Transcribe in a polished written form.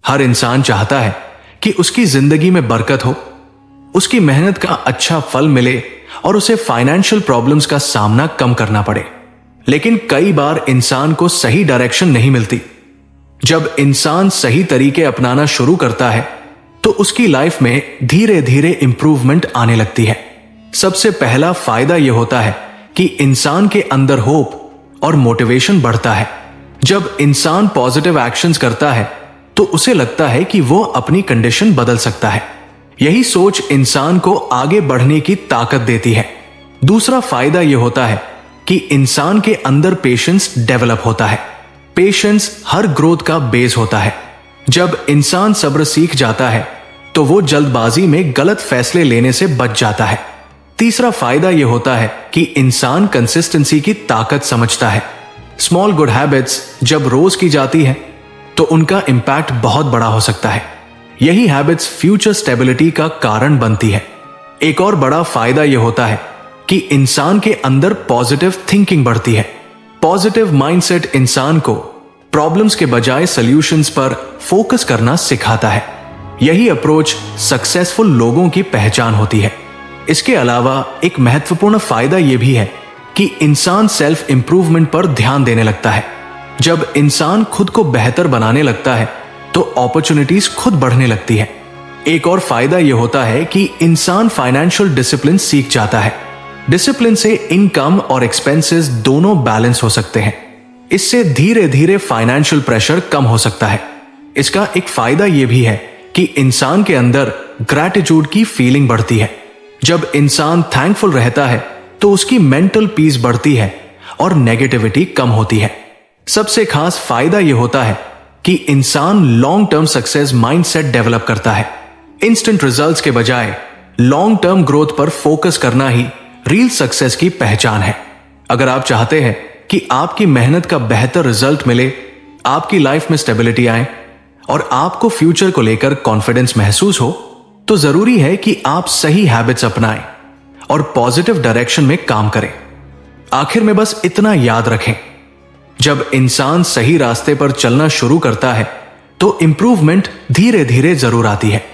हर इंसान चाहता है कि उसकी जिंदगी में बरकत हो, उसकी मेहनत का अच्छा फल मिले और उसे फाइनेंशियल प्रॉब्लम्स का सामना कम करना पड़े। लेकिन कई बार इंसान को सही डायरेक्शन नहीं मिलती। जब इंसान सही तरीके अपनाना शुरू करता है तो उसकी लाइफ में धीरे धीरे इंप्रूवमेंट आने लगती है। सबसे पहला फायदा यह होता है कि इंसान के अंदर होप और मोटिवेशन बढ़ता है। जब इंसान पॉजिटिव एक्शंस करता है तो उसे लगता है कि वो अपनी कंडीशन बदल सकता है। यही सोच इंसान को आगे बढ़ने की ताकत देती है। दूसरा फायदा यह होता है कि इंसान के अंदर पेशेंस डेवलप होता है। पेशेंस हर ग्रोथ का बेस होता है। जब इंसान सब्र सीख जाता है तो वो जल्दबाजी में गलत फैसले लेने से बच जाता है। तीसरा फायदा यह होता है कि इंसान कंसिस्टेंसी की ताकत समझता है। स्मॉल गुड हैबिट्स जब रोज की जाती है तो उनका इंपैक्ट बहुत बड़ा हो सकता है। यही हैबिट्स फ्यूचर स्टेबिलिटी का कारण बनती है। एक और बड़ा फायदा यह होता है कि इंसान के अंदर पॉजिटिव थिंकिंग बढ़ती है। पॉजिटिव माइंडसेट इंसान को प्रॉब्लम्स के बजाय सॉल्यूशंस पर फोकस करना सिखाता है। यही अप्रोच सक्सेसफुल लोगों की पहचान होती है। इसके अलावा एक महत्वपूर्ण फायदा यह भी है कि इंसान सेल्फ इंप्रूवमेंट पर ध्यान देने लगता है। जब इंसान खुद को बेहतर बनाने लगता है तो अपॉर्चुनिटीज खुद बढ़ने लगती है। एक और फायदा यह होता है कि इंसान फाइनेंशियल डिसिप्लिन सीख जाता है। डिसिप्लिन से इनकम और एक्सपेंसेस दोनों बैलेंस हो सकते हैं। इससे धीरे धीरे फाइनेंशियल प्रेशर कम हो सकता है। इसका एक फायदा यह भी है कि इंसान के अंदर ग्रैटिट्यूड की फीलिंग बढ़ती है। जब इंसान थैंकफुल रहता है तो उसकी मेंटल पीस बढ़ती है और नेगेटिविटी कम होती है। सबसे खास फायदा यह होता है कि इंसान long term success mindset develop करता है। इंस्टेंट रिजल्ट्स के बजाय लॉन्ग टर्म ग्रोथ पर फोकस करना ही रियल सक्सेस की पहचान है। अगर आप चाहते हैं कि आपकी मेहनत का बेहतर रिजल्ट मिले, आपकी लाइफ में स्टेबिलिटी आए और आपको फ्यूचर को लेकर कॉन्फिडेंस महसूस हो, तो जरूरी है कि आप सही हैबिट्स अपनाएं और पॉजिटिव डायरेक्शन में काम करें। आखिर में बस इतना याद रखें, जब इंसान सही रास्ते पर चलना शुरू करता है तो इंप्रूवमेंट धीरे धीरे जरूर आती है।